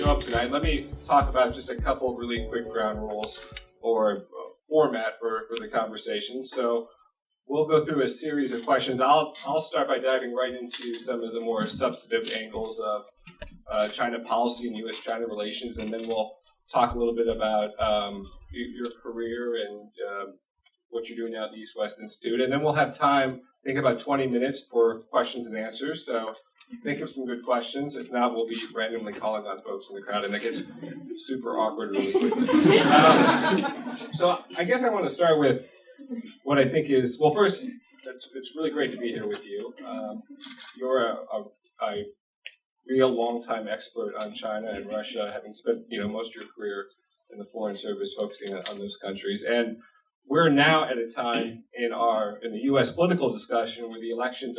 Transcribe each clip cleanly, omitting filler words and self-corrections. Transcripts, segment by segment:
show up tonight, let me talk about just a couple really quick ground rules or format for the conversation. So we'll go through a series of questions. I'll start by diving right into some of the more substantive angles of China policy and U.S.-China relations, and then we'll talk a little bit about your career and what you're doing now at the East West Institute. And then we'll have time, I think about 20 minutes for questions and answers. So think of some good questions. If not, we'll be randomly calling on folks in the crowd, and that gets super awkward really quickly. So I guess I want to start with what I think is, well, first, it's really great to be here with you. You're a real long-time expert on China and Russia, having spent most of your career in the Foreign Service focusing on those countries. And we're now at a time in the U.S. political discussion where the elections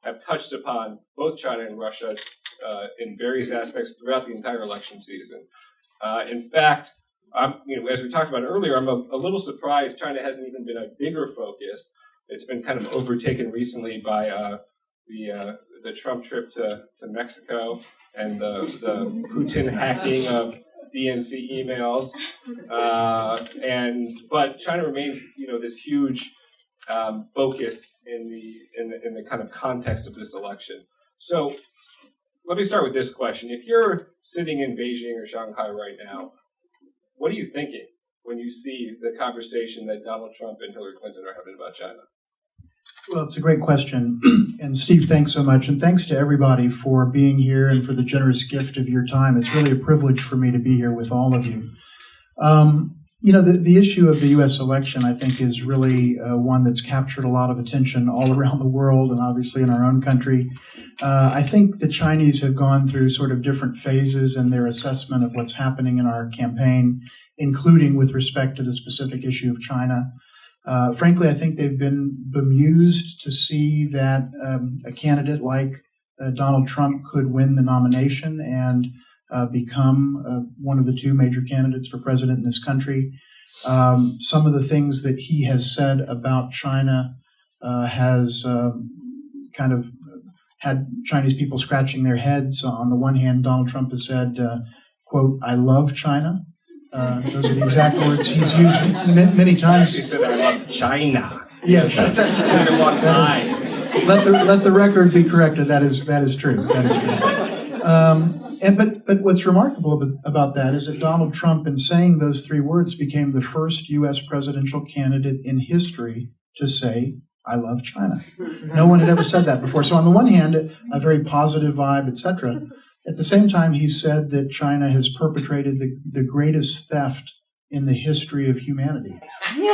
have touched upon both China and Russia in various aspects throughout the entire election season. In fact, as we talked about earlier, I'm a little surprised China hasn't even been a bigger focus. It's been kind of overtaken recently by the Trump trip to Mexico and the Putin hacking of DNC emails, but China remains, this huge focus in the kind of context of this election. So let me start with this question: if you're sitting in Beijing or Shanghai right now, what are you thinking when you see the conversation that Donald Trump and Hillary Clinton are having about China? Well, it's a great question. And Steve, thanks so much. And thanks to everybody for being here and for the generous gift of your time. It's really a privilege for me to be here with all of you. The issue of the U.S. election, I think, is really one that's captured a lot of attention all around the world and obviously in our own country. I think the Chinese have gone through sort of different phases in their assessment of what's happening in our campaign, including with respect to the specific issue of China. Frankly, I think they've been bemused to see that a candidate like Donald Trump could win the nomination and become one of the two major candidates for president in this country. Some of the things that he has said about China has kind of had Chinese people scratching their heads. On the one hand, Donald Trump has said, quote, "I love China." Those are the exact words he's used many times. He said, "I love China." Yes, that's let the record be corrected. That is true. That is true. But what's remarkable about that is that Donald Trump, in saying those three words, became the first U.S. presidential candidate in history to say, "I love China." No one had ever said that before. So on the one hand, a very positive vibe, etc. At the same time, he said that China has perpetrated the greatest theft in the history of humanity,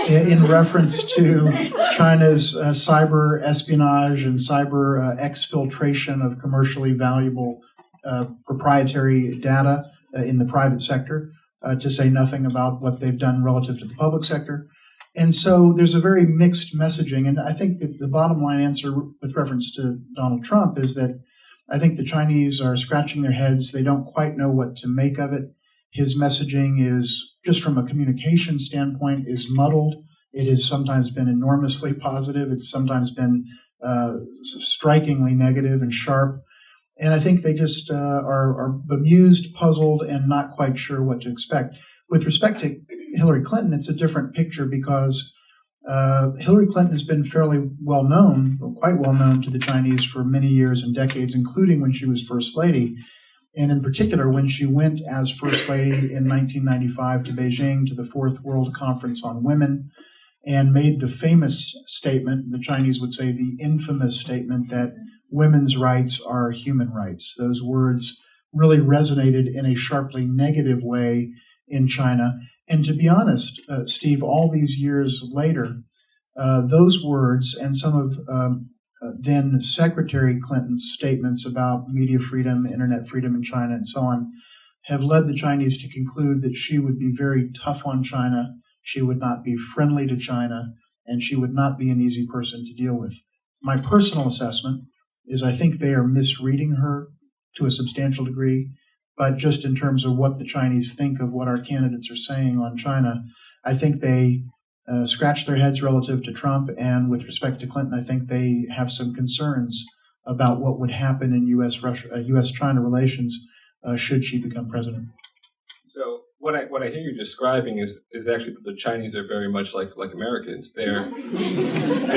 in reference to China's cyber espionage and cyber exfiltration of commercially valuable proprietary data in the private sector, to say nothing about what they've done relative to the public sector. And so there's a very mixed messaging. And I think that the bottom line answer with reference to Donald Trump is that I think the Chinese are scratching their heads. They don't quite know what to make of it. His messaging is, just from a communication standpoint, is muddled. It has sometimes been enormously positive. It's sometimes been strikingly negative and sharp. And I think they just are bemused, puzzled, and not quite sure what to expect. With respect to Hillary Clinton, it's a different picture because Hillary Clinton has been fairly well known, or quite well known to the Chinese for many years and decades, including when she was First Lady. And in particular, when she went as First Lady in 1995 to Beijing to the Fourth World Conference on Women and made the famous statement, the Chinese would say the infamous statement, that women's rights are human rights. Those words really resonated in a sharply negative way in China. And to be honest, Steve, all these years later, those words and some of then Secretary Clinton's statements about media freedom, internet freedom in China, and so on, have led the Chinese to conclude that she would be very tough on China, she would not be friendly to China, and she would not be an easy person to deal with. My personal assessment is I think they are misreading her to a substantial degree, but just in terms of what the Chinese think of what our candidates are saying on China, I think they scratch their heads relative to Trump, and with respect to Clinton, I think they have some concerns about what would happen in U.S.-China relations should she become president. So what I hear you describing is actually that the Chinese are very much like Americans. They're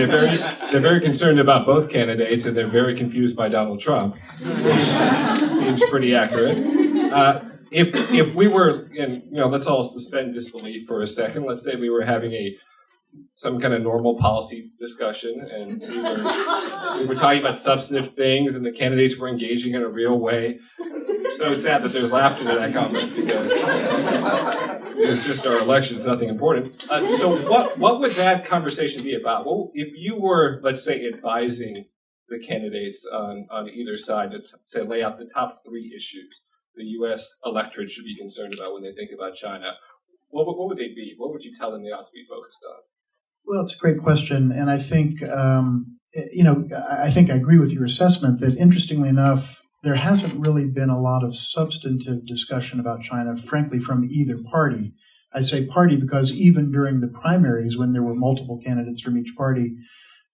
very concerned about both candidates, and they're very confused by Donald Trump, which seems pretty accurate. If we were, and let's all suspend disbelief for a second. Let's say we were having some kind of normal policy discussion, and we were talking about substantive things, and the candidates were engaging in a real way. It's so sad that there's laughter to that comment because it's just our elections, nothing important. So what would that conversation be about? Well, if you were, let's say, advising the candidates on either side to lay out the top 3 issues the U.S. electorate should be concerned about when they think about China, what would they be? What would you tell them they ought to be focused on? Well, it's a great question, and I think I think I agree with your assessment that, interestingly enough, there hasn't really been a lot of substantive discussion about China, frankly, from either party. I say party because even during the primaries, when there were multiple candidates from each party,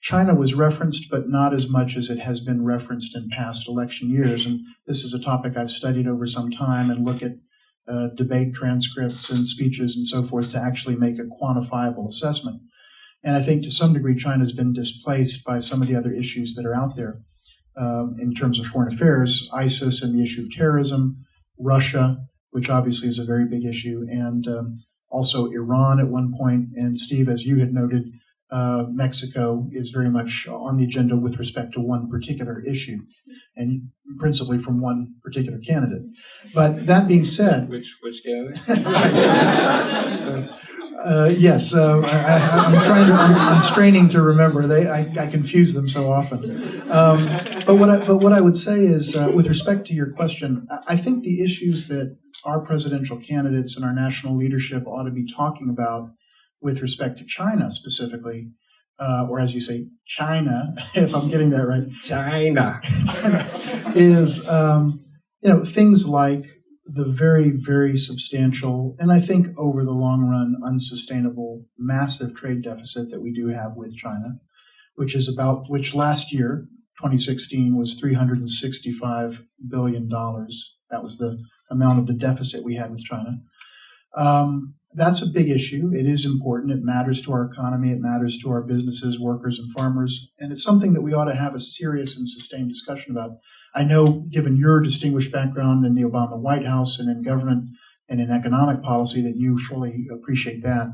China was referenced, but not as much as it has been referenced in past election years. And this is a topic I've studied over some time and look at debate transcripts and speeches and so forth to actually make a quantifiable assessment. And I think to some degree China's been displaced by some of the other issues that are out there in terms of foreign affairs, ISIS and the issue of terrorism, Russia, which obviously is a very big issue, and also Iran at one point. And Steve, as you had noted, Mexico is very much on the agenda with respect to one particular issue, and principally from one particular candidate. But that being said, which candidate? Yes, I'm straining to remember. I confuse them so often. But what I would say is, with respect to your question, I think the issues that our presidential candidates and our national leadership ought to be talking about with respect to China specifically, or as you say, China, if I'm getting that right, China, is things like the very, very substantial, and I think over the long run, unsustainable, massive trade deficit that we do have with China, which last year, 2016, was $365 billion. That was the amount of the deficit we had with China. That's a big issue. It is important. It matters to our economy. It matters to our businesses, workers, and farmers. And it's something that we ought to have a serious and sustained discussion about. I know, given your distinguished background in the Obama White House and in government and in economic policy, that you fully appreciate that.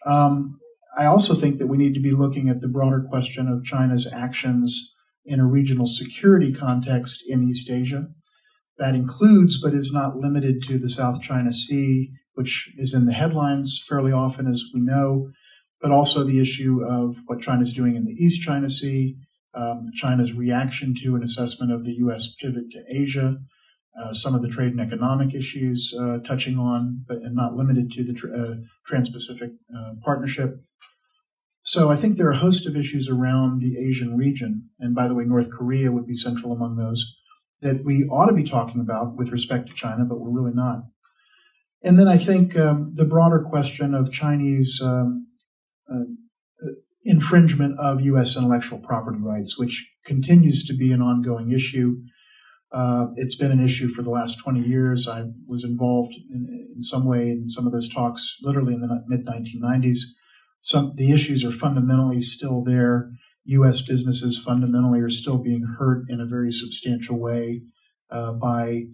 I also think that we need to be looking at the broader question of China's actions in a regional security context in East Asia. That includes, but is not limited to, the South China Sea, which is in the headlines fairly often, as we know, but also the issue of what China's doing in the East China Sea, China's reaction to an assessment of the U.S. pivot to Asia, some of the trade and economic issues touching on, but and not limited to the Trans-Pacific Partnership. So I think there are a host of issues around the Asian region, and by the way, North Korea would be central among those, that we ought to be talking about with respect to China, but we're really not. And then I think the broader question of Chinese infringement of U.S. intellectual property rights, which continues to be an ongoing issue. It's been an issue for the last 20 years. I was involved in some way in some of those talks literally in the mid-1990s. The issues are fundamentally still there. U.S. businesses fundamentally are still being hurt in a very substantial way by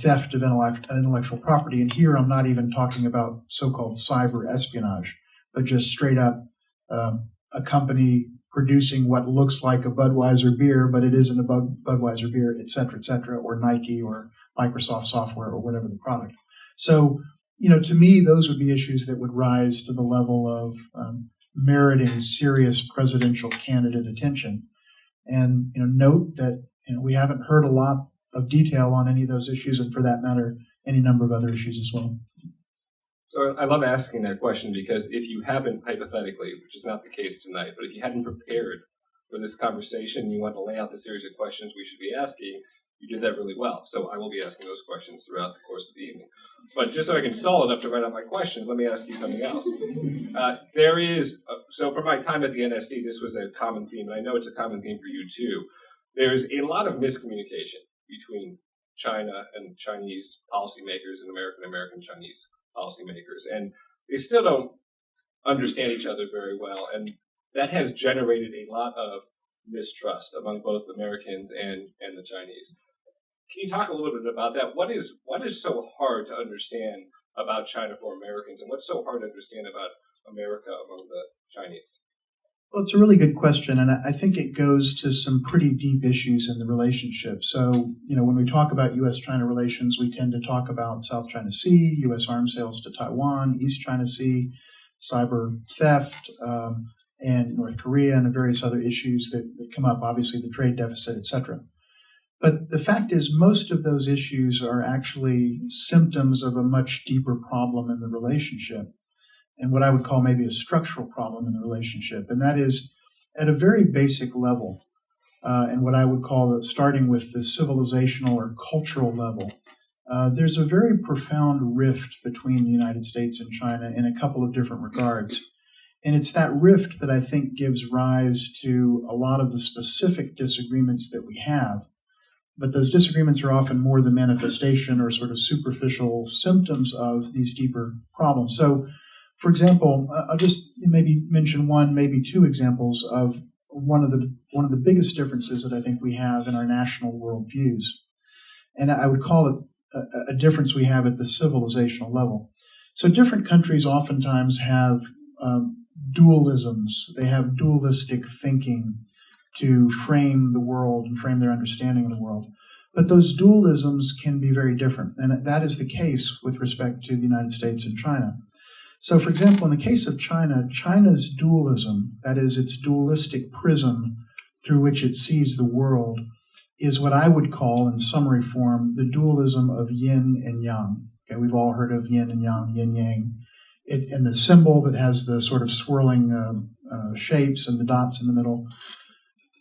theft of intellectual property. And here I'm not even talking about so-called cyber espionage, but just straight up a company producing what looks like a Budweiser beer, but it isn't a Budweiser beer, et cetera, or Nike or Microsoft software or whatever the product. So, to me, those would be issues that would rise to the level of meriting serious presidential candidate attention. And, note that we haven't heard a lot of detail on any of those issues, and for that matter, any number of other issues as well. So I love asking that question because if you haven't, hypothetically, which is not the case tonight, but if you hadn't prepared for this conversation and you want to lay out the series of questions we should be asking, you did that really well. So I will be asking those questions throughout the course of the evening. But just so I can stall enough to write out my questions, let me ask you something else. So for my time at the NSC, this was a common theme, and I know it's a common theme for you too. There's a lot of miscommunication between China and Chinese policymakers and American Chinese policymakers, and they still don't understand each other very well, and that has generated a lot of mistrust among both Americans and the Chinese. Can you talk a little bit about that? What is so hard to understand about China for Americans, and what's so hard to understand about America among the Chinese? Well, it's a really good question, and I think it goes to some pretty deep issues in the relationship. So, when we talk about U.S.-China relations, we tend to talk about South China Sea, U.S. arms sales to Taiwan, East China Sea, cyber theft, and North Korea, and the various other issues that come up, obviously the trade deficit, etc. But the fact is, most of those issues are actually symptoms of a much deeper problem in the relationship, and what I would call maybe a structural problem in the relationship, and that is at a very basic level, and what I would call starting with the civilizational or cultural level. There's a very profound rift between the United States and China in a couple of different regards, and it's that rift that I think gives rise to a lot of the specific disagreements that we have. But those disagreements are often more the manifestation or sort of superficial symptoms of these deeper problems. So, for example, I'll just maybe mention one, maybe two examples of one of the biggest differences that I think we have in our national worldviews. And I would call it a difference we have at the civilizational level. So different countries oftentimes have dualisms. They have dualistic thinking to frame the world and frame their understanding of the world. But those dualisms can be very different, and that is the case with respect to the United States and China. So, for example, in the case of China, China's dualism, that is its dualistic prism through which it sees the world, is what I would call, in summary form, the dualism of yin and yang. Okay, we've all heard of yin and yang, yin-yang. And the symbol that has the sort of swirling shapes and the dots in the middle.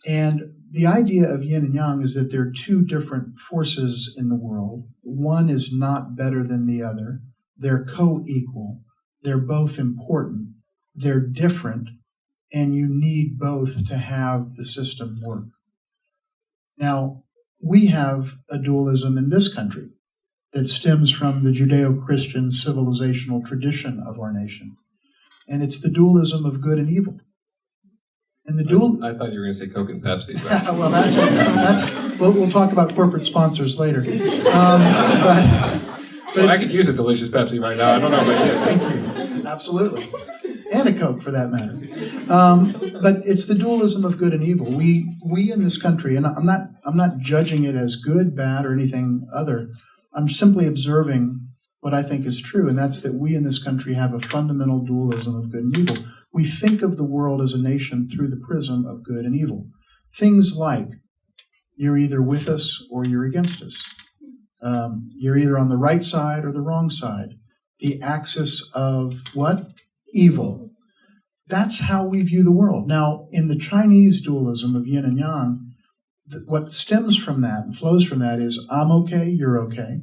And the idea of yin and yang is that there are two different forces in the world. One is not better than the other. They're co-equal. They're both important. They're different. And you need both to have the system work. Now, we have a dualism in this country that stems from the Judeo-Christian civilizational tradition of our nation. And it's the dualism of good and evil. And the I thought you were going to say Coke and Pepsi. Right? Well, we'll talk about corporate sponsors later. But I could use a delicious Pepsi right now. I don't know about you. Thank you. Absolutely. And a Coke, for that matter. But it's the dualism of good and evil. We in this country, and I'm not judging it as good, bad, or anything other. I'm simply observing what I think is true, and that's that we in this country have a fundamental dualism of good and evil. We think of the world as a nation through the prism of good and evil. Things like, you're either with us or you're against us. You're either on the right side or the wrong side. The axis of what? Evil. That's how we view the world. Now, in the Chinese dualism of yin and yang, what stems from that and flows from that is, I'm okay, you're okay.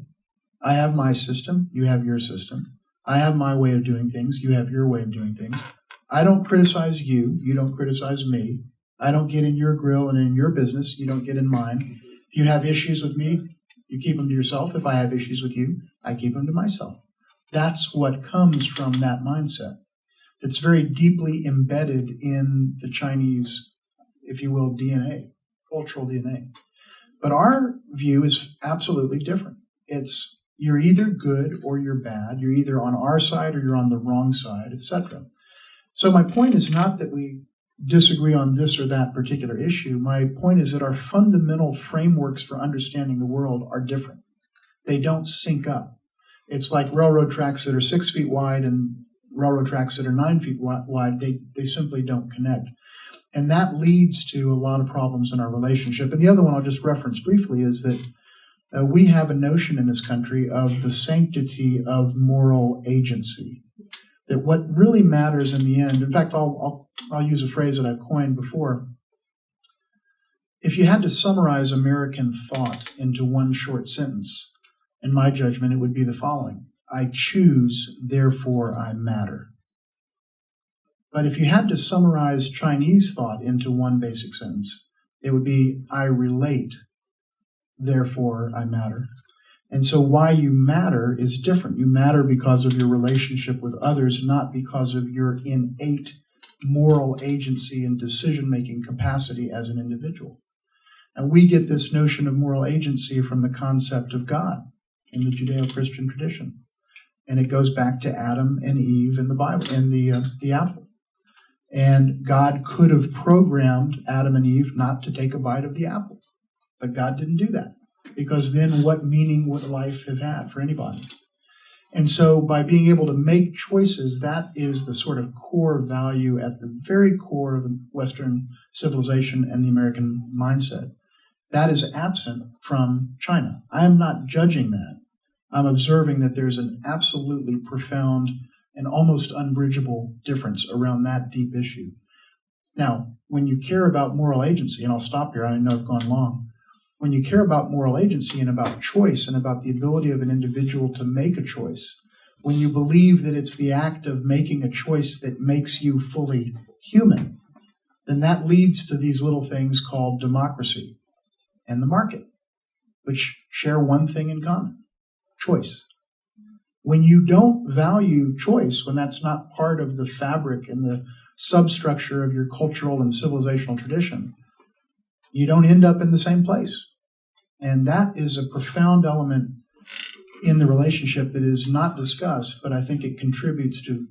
I have my system, you have your system. I have my way of doing things, you have your way of doing things. I don't criticize you, you don't criticize me. I don't get in your grill and in your business, you don't get in mine. If you have issues with me, you keep them to yourself. If I have issues with you, I keep them to myself. That's what comes from that mindset. It's very deeply embedded in the Chinese, if you will, DNA, cultural DNA. But our view is absolutely different. It's you're either good or you're bad. You're either on our side or you're on the wrong side, etc. So my point is not that we disagree on this or that particular issue. My point is that our fundamental frameworks for understanding the world are different. They don't sync up. It's like railroad tracks that are 6 feet wide and railroad tracks that are 9 feet wide. They simply don't connect. And that leads to a lot of problems in our relationship. And the other one I'll just reference briefly is that we have a notion in this country of the sanctity of moral agency. That what really matters in the end, in fact, I'll use a phrase that I've coined before. If you had to summarize American thought into one short sentence, in my judgment, it would be the following. I choose, therefore I matter. But if you had to summarize Chinese thought into one basic sentence, it would be I relate, therefore I matter. And so why you matter is different. You matter because of your relationship with others, not because of your innate moral agency and decision-making capacity as an individual. And we get this notion of moral agency from the concept of God in the Judeo-Christian tradition. And it goes back to Adam and Eve in the Bible, in the apple. And God could have programmed Adam and Eve not to take a bite of the apple. But God didn't do that, because then what meaning would life have had for anybody? And so by being able to make choices, that is the sort of core value at the very core of the Western civilization and the American mindset. That is absent from China. I am not judging that. I'm observing that there's an absolutely profound and almost unbridgeable difference around that deep issue. Now, when you care about moral agency, and I'll stop here, I know I've gone long. When you care about moral agency and about choice and about the ability of an individual to make a choice, when you believe that it's the act of making a choice that makes you fully human, then that leads to these little things called democracy and the market, which share one thing in common: choice. When you don't value choice, when that's not part of the fabric and the substructure of your cultural and civilizational tradition, you don't end up in the same place. And that is a profound element in the relationship that is not discussed, but I think it contributes to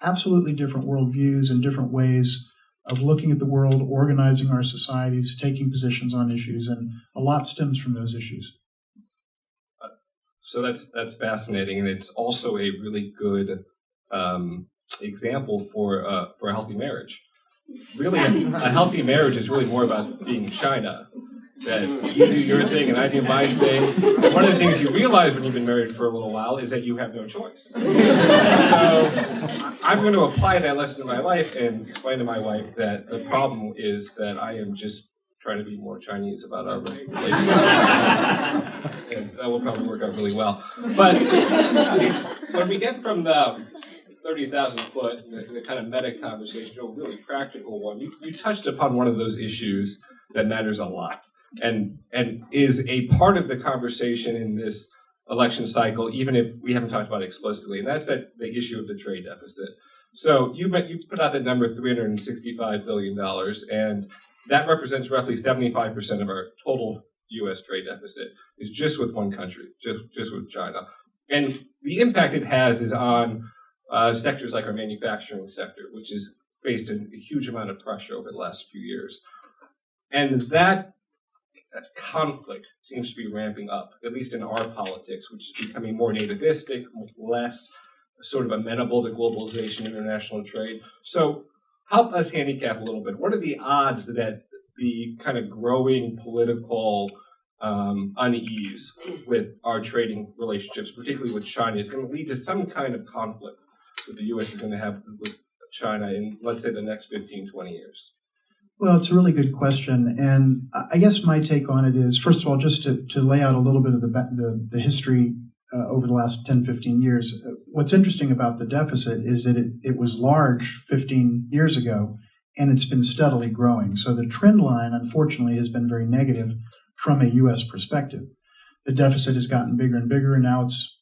absolutely different worldviews and different ways of looking at the world, organizing our societies, taking positions on issues, and a lot stems from those issues. So that's fascinating, and it's also a really good example for a healthy marriage. Really, a healthy marriage is really more about being China. That you do your thing and I do my thing. And one of the things you realize when you've been married for a little while is that you have no choice. So I'm going to apply that lesson in my life and explain to my wife that the problem is that I am just trying to be more Chinese about our relationship. And that will probably work out really well. But when we get from the 30,000 foot, the kind of meta conversation to a really practical one, you touched upon one of those issues that matters a lot. And is a part of the conversation in this election cycle, even if we haven't talked about it explicitly, and that's the issue of the trade deficit. So you put out the number $365 billion, and that represents roughly 75% of our total U.S. trade deficit is just with one country, just with China. And the impact it has is on sectors like our manufacturing sector, which has faced a huge amount of pressure over the last few years. And that conflict seems to be ramping up, at least in our politics, which is becoming more nativistic, less sort of amenable to globalization, international trade. So help us handicap a little bit. What are the odds that the kind of growing political unease with our trading relationships, particularly with China, is going to lead to some kind of conflict that the U.S. is going to have with China in, let's say, the next 15, 20 years? Well, it's a really good question, and I guess my take on it is, first of all, just to lay out a little bit of the history over the last 10, 15 years. What's interesting about the deficit is that it was large 15 years ago, and it's been steadily growing. So the trend line, unfortunately, has been very negative from a U.S. perspective. The deficit has gotten bigger and bigger, and now it's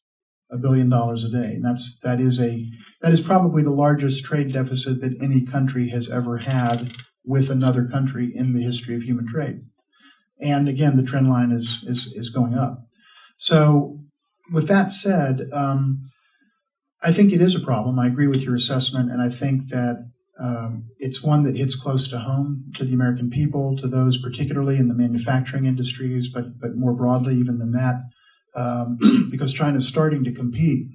$1 billion a day, and that is probably the largest trade deficit that any country has ever had with another country in the history of human trade. And again, the trend line is going up. So with that said, I think it is a problem. I agree with your assessment, and I think that it's one that hits close to home to the American people, to those particularly in the manufacturing industries, but more broadly even than that, because China is starting to compete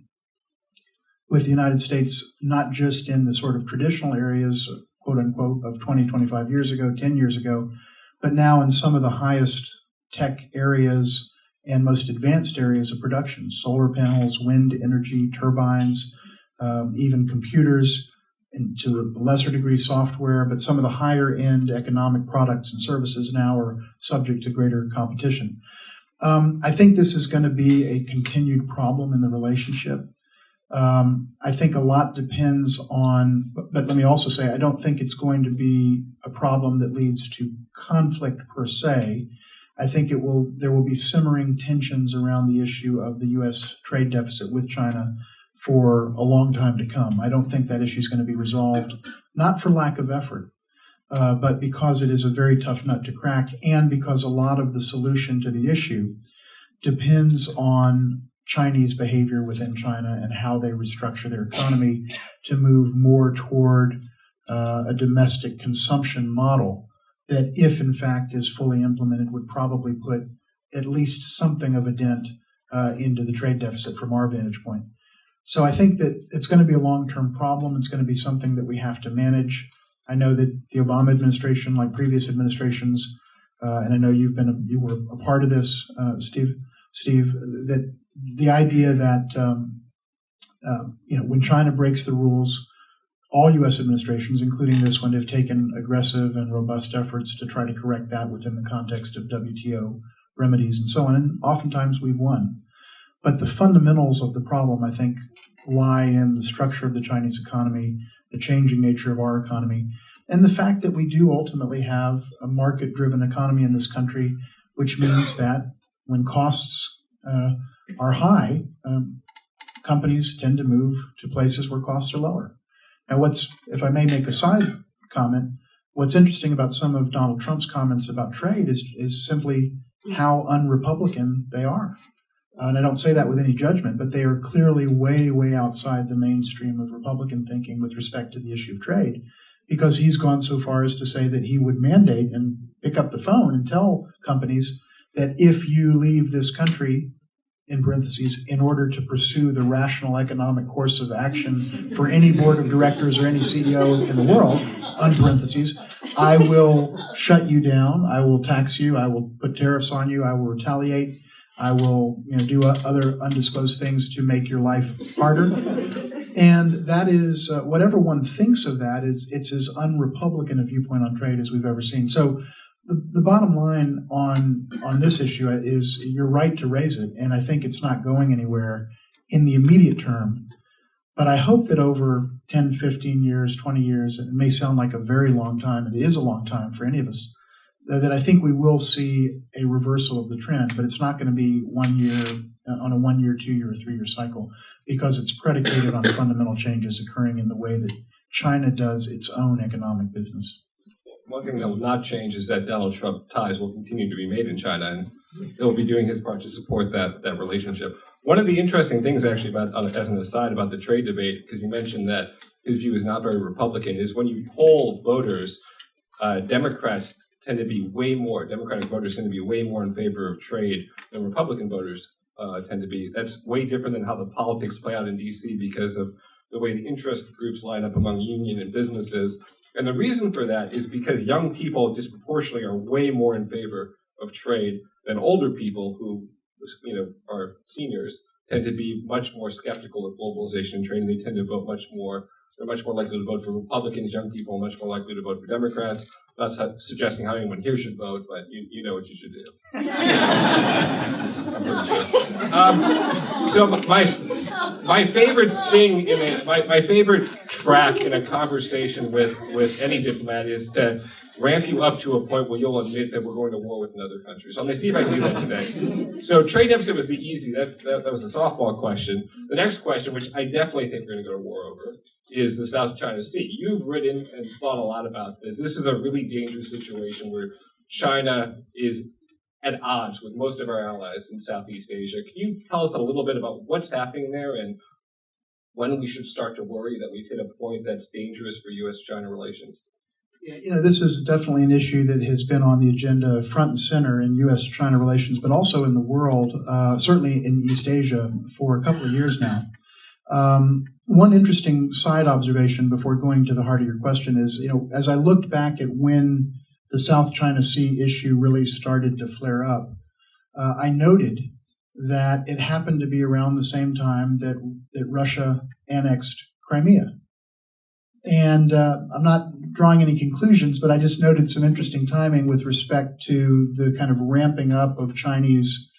with the United States, not just in the sort of traditional areas, quote unquote, of 20, 25 years ago, 10 years ago, but now in some of the highest tech areas and most advanced areas of production: solar panels, wind energy, turbines, even computers, and to a lesser degree software, but some of the higher end economic products and services now are subject to greater competition. I think this is going to be a continued problem in the relationship. I think a lot depends on, but let me also say, I don't think it's going to be a problem that leads to conflict per se. I think there will be simmering tensions around the issue of the U.S. trade deficit with China for a long time to come. I don't think that issue is going to be resolved, not for lack of effort, but because it is a very tough nut to crack, and because a lot of the solution to the issue depends on Chinese behavior within China and how they restructure their economy to move more toward a domestic consumption model that, if in fact is fully implemented, would probably put at least something of a dent into the trade deficit from our vantage point. So I think that it's going to be a long-term problem. It's going to be something that we have to manage. I know that the Obama administration, like previous administrations, and I know you were a part of this, Steve, that the idea that when China breaks the rules, all U.S. administrations, including this one, have taken aggressive and robust efforts to try to correct that within the context of WTO remedies and so on, and oftentimes we've won. But the fundamentals of the problem, I think, lie in the structure of the Chinese economy, the changing nature of our economy, and the fact that we do ultimately have a market-driven economy in this country, which means that when costs are high, companies tend to move to places where costs are lower. Now, if I may make a side comment, what's interesting about some of Donald Trump's comments about trade is simply how un-Republican they are. And I don't say that with any judgment, but they are clearly way, way outside the mainstream of Republican thinking with respect to the issue of trade, because he's gone so far as to say that he would mandate and pick up the phone and tell companies that if you leave this country, in parentheses, in order to pursue the rational economic course of action for any board of directors or any CEO in the world, on parentheses, I will shut you down, I will tax you, I will put tariffs on you, I will retaliate, I will do other undisclosed things to make your life harder. And that is, whatever one thinks of that, it's as un-Republican a viewpoint on trade as we've ever seen. So the bottom line on this issue is you're right to raise it, and I think it's not going anywhere in the immediate term. But I hope that over 10, 15 years, 20 years, it may sound like a very long time, it is a long time for any of us, that I think we will see a reversal of the trend, but it's not going to be 1 year, on a 1 year, 2 year, or 3 year cycle, because it's predicated on fundamental changes occurring in the way that China does its own economic business. One thing that will not change is that Donald Trump ties will continue to be made in China, and he'll be doing his part to support that relationship. One of the interesting things, actually, as an aside about the trade debate, because you mentioned that his view is not very Republican, is when you poll voters, Democratic voters tend to be way more in favor of trade than Republican voters tend to be. That's way different than how the politics play out in D.C. because of the way the interest groups line up among union and businesses. And the reason for that is because young people disproportionately are way more in favor of trade than older people who, are seniors, tend to be much more skeptical of globalization and trade. They tend to vote they're much more likely to vote for Republicans. Young people are much more likely to vote for Democrats. Not suggesting how anyone here should vote, but you know what you should do. I'm pretty sure. So my favorite thing my favorite track in a conversation with any diplomat is to ramp you up to a point where you'll admit that we're going to war with another country. So I'm going to see if I can do that today. So trade deficit was the easy. That was a softball question. The next question, which I definitely think we're going to go to war over, is the South China Sea. You've written and thought a lot about this. This is a really dangerous situation where China is at odds with most of our allies in Southeast Asia. Can you tell us a little bit about what's happening there and when we should start to worry that we've hit a point that's dangerous for U.S.-China relations? Yeah, this is definitely an issue that has been on the agenda front and center in U.S.-China relations, but also in the world, certainly in East Asia, for a couple of years now. One interesting side observation before going to the heart of your question is, as I looked back at when the South China Sea issue really started to flare up, I noted that it happened to be around the same time that Russia annexed Crimea. And I'm not drawing any conclusions, but I just noted some interesting timing with respect to the kind of ramping up of Chinese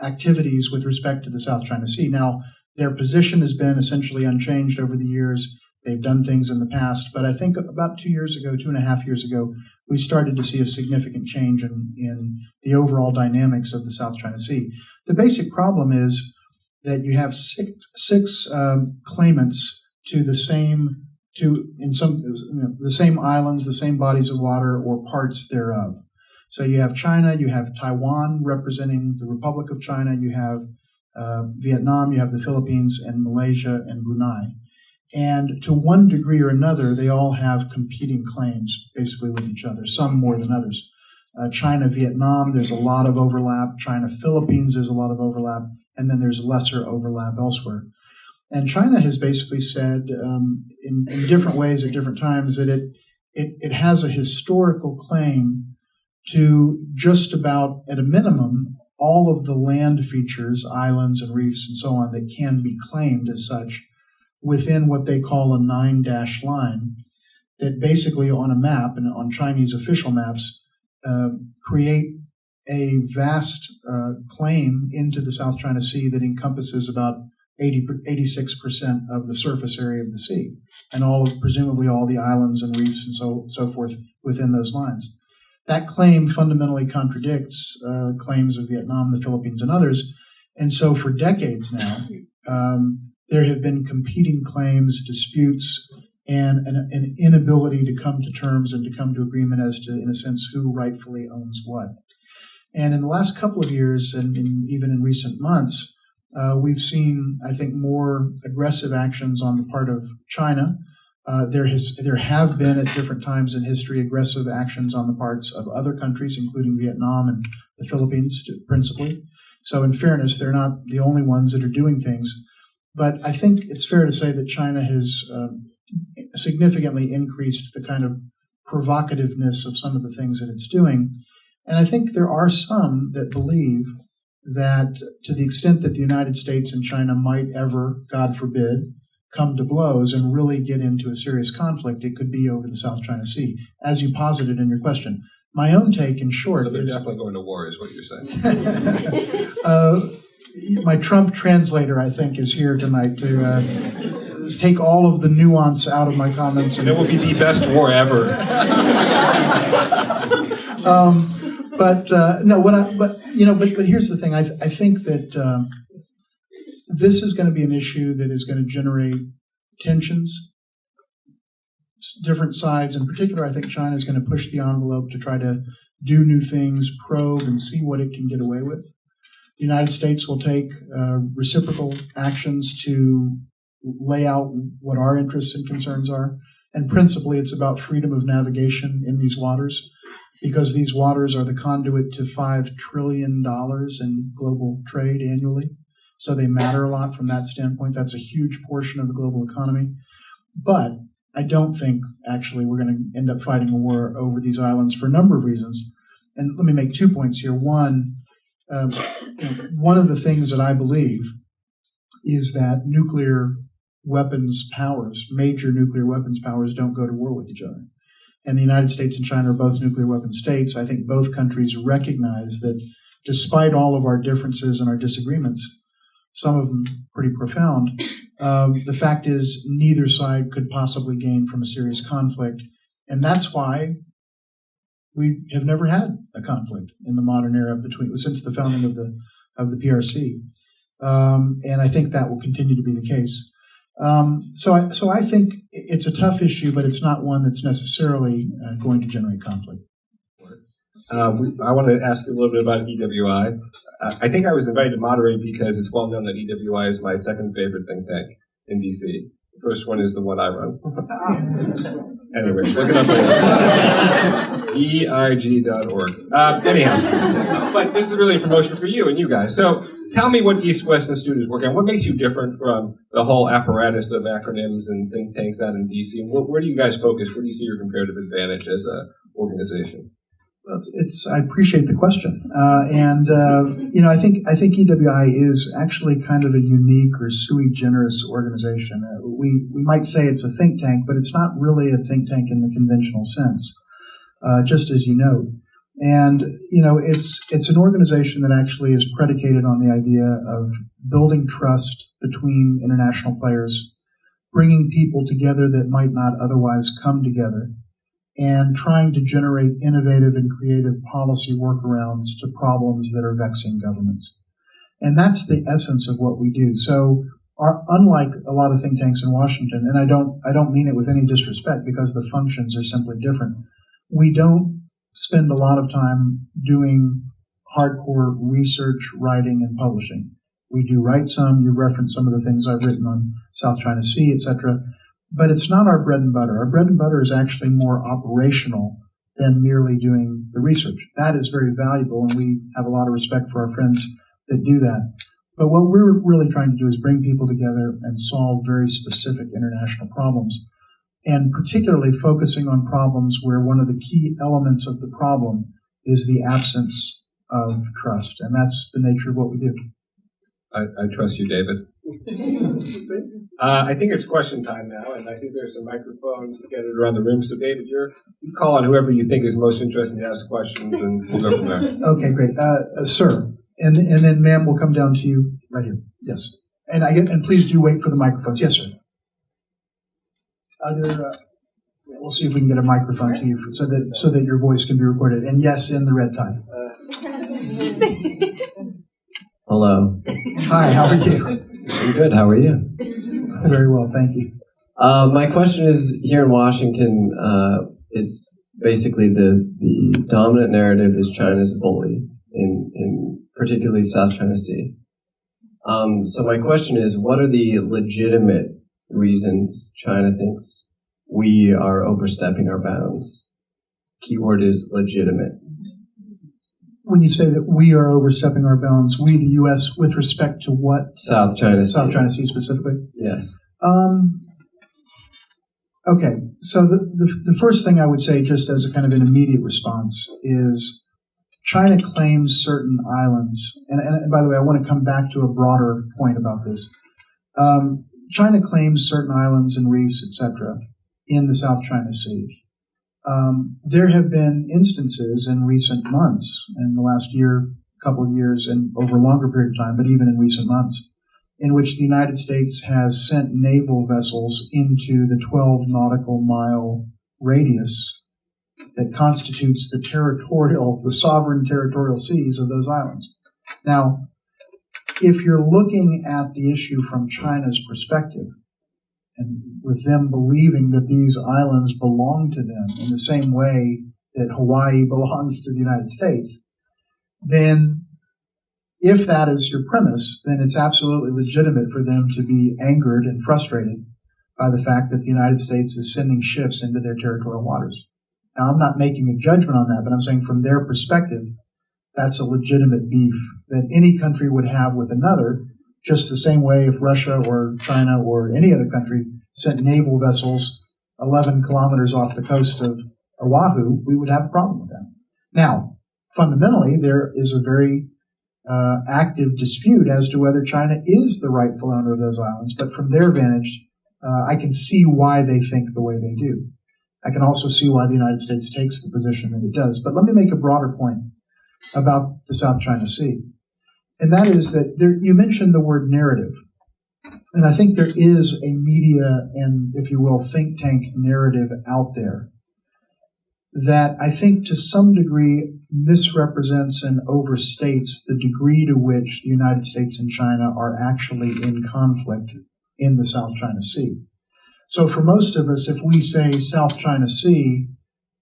activities with respect to the South China Sea. Now, their position has been essentially unchanged over the years, They've done things in the past, but I think about 2.5 years ago, we started to see a significant change in the overall dynamics of the South China Sea. The basic problem is that you have six claimants to the same the same islands, the same bodies of water, or parts thereof. So you have China, you have Taiwan representing the Republic of China, you have Vietnam, you have the Philippines, and Malaysia and Brunei. And to one degree or another, they all have competing claims, basically, with each other, some more than others. China, Vietnam, there's a lot of overlap. China, Philippines, there's a lot of overlap. And then there's lesser overlap elsewhere. And China has basically said, in different ways at different times, that it has a historical claim to just about, at a minimum, all of the land features, islands and reefs and so on, that can be claimed as such within what they call a 9-dash line that basically on a map and on Chinese official maps create a vast claim into the South China Sea that encompasses about 86% of the surface area of the sea, and presumably all the islands and reefs and so forth within those lines. That claim fundamentally contradicts claims of Vietnam, the Philippines, and others, and so for decades now, there have been competing claims, disputes, and an inability to come to terms and to come to agreement as to, in a sense, who rightfully owns what. And in the last couple of years, and even in recent months, we've seen, I think, more aggressive actions on the part of China. There have been at different times in history aggressive actions on the parts of other countries, including Vietnam and the Philippines, principally. So in fairness, they're not the only ones that are doing things. But I think it's fair to say that China has significantly increased the kind of provocativeness of some of the things that it's doing. And I think there are some that believe that to the extent that the United States and China might ever, God forbid, come to blows and really get into a serious conflict, it could be over the South China Sea, as you posited in your question. My own take, in short, so they're is definitely going to war, is what you're saying. My Trump translator, I think, is here tonight to take all of the nuance out of my comments. And it will be the best war ever. But here's the thing. I think that this is going to be an issue that is going to generate tensions. Different sides, in particular, I think China is going to push the envelope to try to do new things, probe, and see what it can get away with. The United States will take reciprocal actions to lay out what our interests and concerns are. And principally, it's about freedom of navigation in these waters, because these waters are the conduit to $5 trillion in global trade annually. So they matter a lot from that standpoint. That's a huge portion of the global economy. But I don't think, actually, we're going to end up fighting a war over these islands for a number of reasons. And let me make 2 points here. One of the things that I believe is that nuclear weapons powers, major nuclear weapons powers, don't go to war with each other. And the United States and China are both nuclear weapon states. I think both countries recognize that despite all of our differences and our disagreements, some of them pretty profound, the fact is neither side could possibly gain from a serious conflict. And that's why we have never had a conflict in the modern era since the founding of the PRC. And I think that will continue to be the case. So I think it's a tough issue, but it's not one that's necessarily going to generate conflict. I want to ask you a little bit about EWI. I think I was invited to moderate because it's well known that EWI is my second favorite think tank in DC. The first one is the one I run. Anyway, look it up later. EIG.org. Anyhow, but this is really a promotion for you and you guys. So tell me what East West Institute is working on. What makes you different from the whole apparatus of acronyms and think tanks out in DC? And where do you guys focus? Where do you see your comparative advantage as an organization? I appreciate the question, I think EWI is actually kind of a unique or sui generis organization. We might say it's a think tank, but it's not really a think tank in the conventional sense, just as you know. And it's an organization that actually is predicated on the idea of building trust between international players, bringing people together that might not otherwise come together, and trying to generate innovative and creative policy workarounds to problems that are vexing governments. And that's the essence of what we do. So unlike a lot of think tanks in Washington, and I don't mean it with any disrespect because the functions are simply different, we don't spend a lot of time doing hardcore research, writing, and publishing. We do write some. You referenced some of the things I've written on South China Sea, etc. But it's not our bread and butter. Our bread and butter is actually more operational than merely doing the research. That is very valuable, and we have a lot of respect for our friends that do that. But what we're really trying to do is bring people together and solve very specific international problems, and particularly focusing on problems where one of the key elements of the problem is the absence of trust. And that's the nature of what we do. I trust you, David. I think it's question time now, and I think there's some microphones scattered around the room. So, David, you call on whoever you think is most interesting to ask questions, and we'll go from there. Okay, great. Sir, and then ma'am, we'll come down to you right here. Yes. And please do wait for the microphones. Yes, sir. We'll see if we can get a microphone to you so that your voice can be recorded. And yes, in the red tie. Hello. Hi, how are you? I'm good. How are you? Very well, thank you. My question is, here in Washington, it's basically the dominant narrative is China's a bully, in particularly South China Sea. So my question is, what are the legitimate reasons China thinks we are overstepping our bounds? Keyword is legitimate. When you say that we are overstepping our bounds, we, the U.S., with respect to what? South China Sea. South China Sea specifically? Yes. Okay, so the first thing I would say, just as a kind of an immediate response, is China claims certain islands, and by the way, I want to come back to a broader point about this. China claims certain islands and reefs, etc., in the South China Sea. There have been instances in recent months, in the last year, couple of years, and over a longer period of time, but even in recent months, in which the United States has sent naval vessels into the 12 nautical mile radius that constitutes the sovereign territorial seas of those islands. Now, if you're looking at the issue from China's perspective, and with them believing that these islands belong to them in the same way that Hawaii belongs to the United States, then if that is your premise, then it's absolutely legitimate for them to be angered and frustrated by the fact that the United States is sending ships into their territorial waters. Now, I'm not making a judgment on that, but I'm saying from their perspective, that's a legitimate beef that any country would have with another, just the same way if Russia or China or any other country sent naval vessels 11 kilometers off the coast of Oahu, we would have a problem with that. Now, fundamentally, there is a very active dispute as to whether China is the rightful owner of those islands, but from their vantage, I can see why they think the way they do. I can also see why the United States takes the position that it does. But let me make a broader point about the South China Sea. And that is that you mentioned the word narrative. And I think there is a media and, if you will, think tank narrative out there that I think to some degree misrepresents and overstates the degree to which the United States and China are actually in conflict in the South China Sea. So for most of us, if we say South China Sea,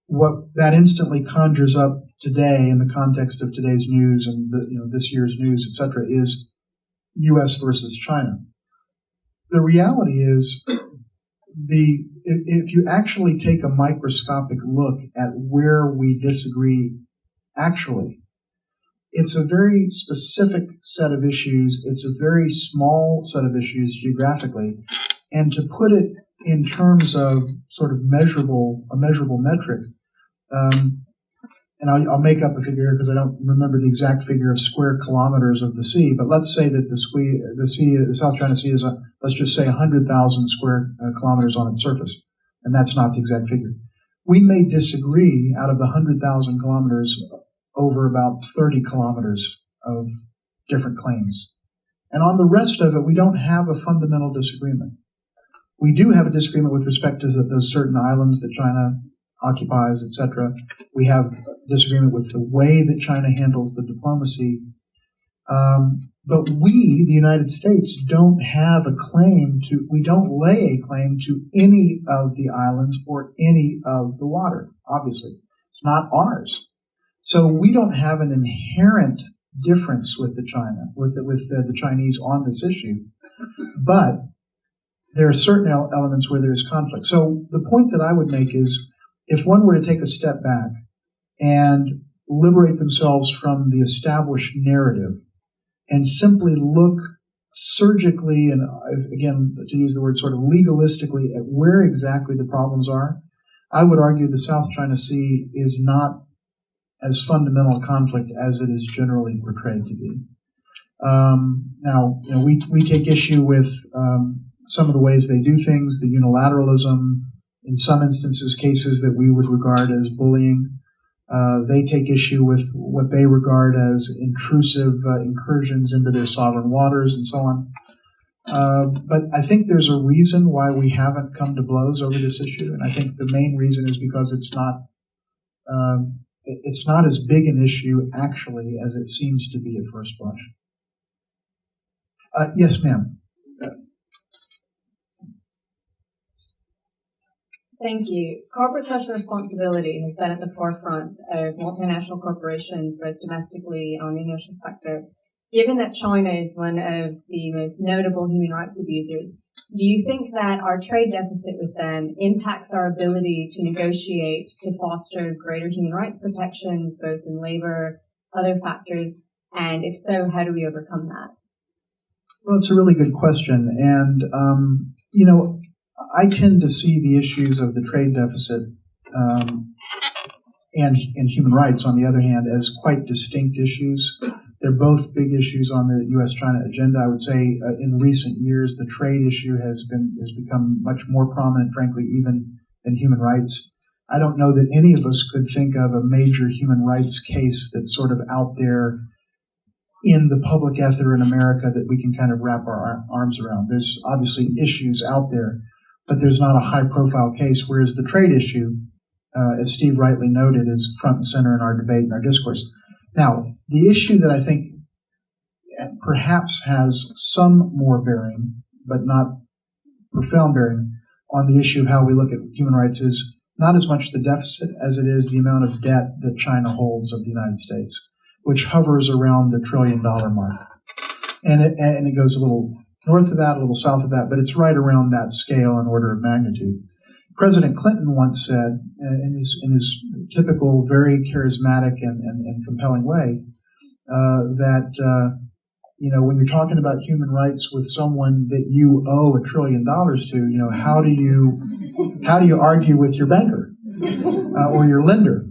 what that instantly conjures up today in the context of today's news and this year's news, etc., is U.S. versus China. The reality is, if you actually take a microscopic look at where we disagree actually, it's a very specific set of issues. It's a very small set of issues geographically. And to put it in terms of sort of a measurable metric, and I'll make up a figure here because I don't remember the exact figure of square kilometers of the sea, but let's say that the South China Sea is, let's just say 100,000 square kilometers on its surface, and that's not the exact figure. We may disagree out of the 100,000 kilometers over about 30 kilometers of different claims. And on the rest of it, we don't have a fundamental disagreement. We do have a disagreement with respect to those certain islands that China occupies, etc. We have disagreement with the way that China handles the diplomacy. But we, the United States, don't have a claim to, we don't lay a claim to any of the islands or any of the water, obviously. It's not ours. So we don't have an inherent difference with the Chinese on this issue. But there are certain elements where there's conflict. So the point that I would make is, if one were to take a step back and liberate themselves from the established narrative and simply look surgically and, again, to use the word sort of legalistically, at where exactly the problems are, I would argue the South China Sea is not as fundamental a conflict as it is generally portrayed to be. Now, we take issue with some of the ways they do things, the unilateralism, in some instances, cases that we would regard as bullying. They take issue with what they regard as intrusive incursions into their sovereign waters and so on. But I think there's a reason why we haven't come to blows over this issue, and I think the main reason is because it's not as big an issue actually as it seems to be at first blush. Yes, ma'am. Thank you. Corporate social responsibility has been at the forefront of multinational corporations, both domestically and on the international sector. Given that China is one of the most notable human rights abusers, do you think that our trade deficit with them impacts our ability to negotiate to foster greater human rights protections, both in labor, other factors? And if so, how do we overcome that? Well, it's a really good question. And, I tend to see the issues of the trade deficit and human rights, on the other hand, as quite distinct issues. They're both big issues on the U.S.-China agenda. I would say in recent years, the trade issue has become much more prominent, frankly, even than human rights. I don't know that any of us could think of a major human rights case that's sort of out there in the public ether in America that we can kind of wrap our arms around. There's obviously issues out there, but there's not a high-profile case, whereas the trade issue, as Steve rightly noted, is front and center in our debate and our discourse. Now, the issue that I think perhaps has some more bearing, but not profound bearing, on the issue of how we look at human rights is not as much the deficit as it is the amount of debt that China holds of the United States, which hovers around the $1 trillion mark. And it goes a little north of that, a little south of that, but it's right around that scale and order of magnitude. President Clinton once said, in his typical, very charismatic and compelling way, that when you're talking about human rights with someone that you owe $1 trillion to, how do you argue with your banker or your lender?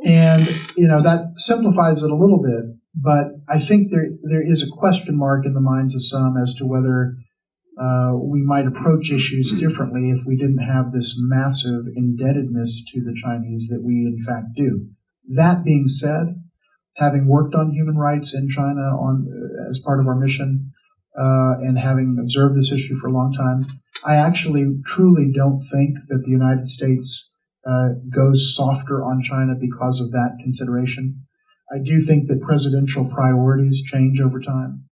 And that simplifies it a little bit. But I think there is a question mark in the minds of some as to whether we might approach issues differently if we didn't have this massive indebtedness to the Chinese that we in fact do. That being said, having worked on human rights in China as part of our mission and having observed this issue for a long time, I actually truly don't think that the United States goes softer on China because of that consideration. I do think that presidential priorities change over time.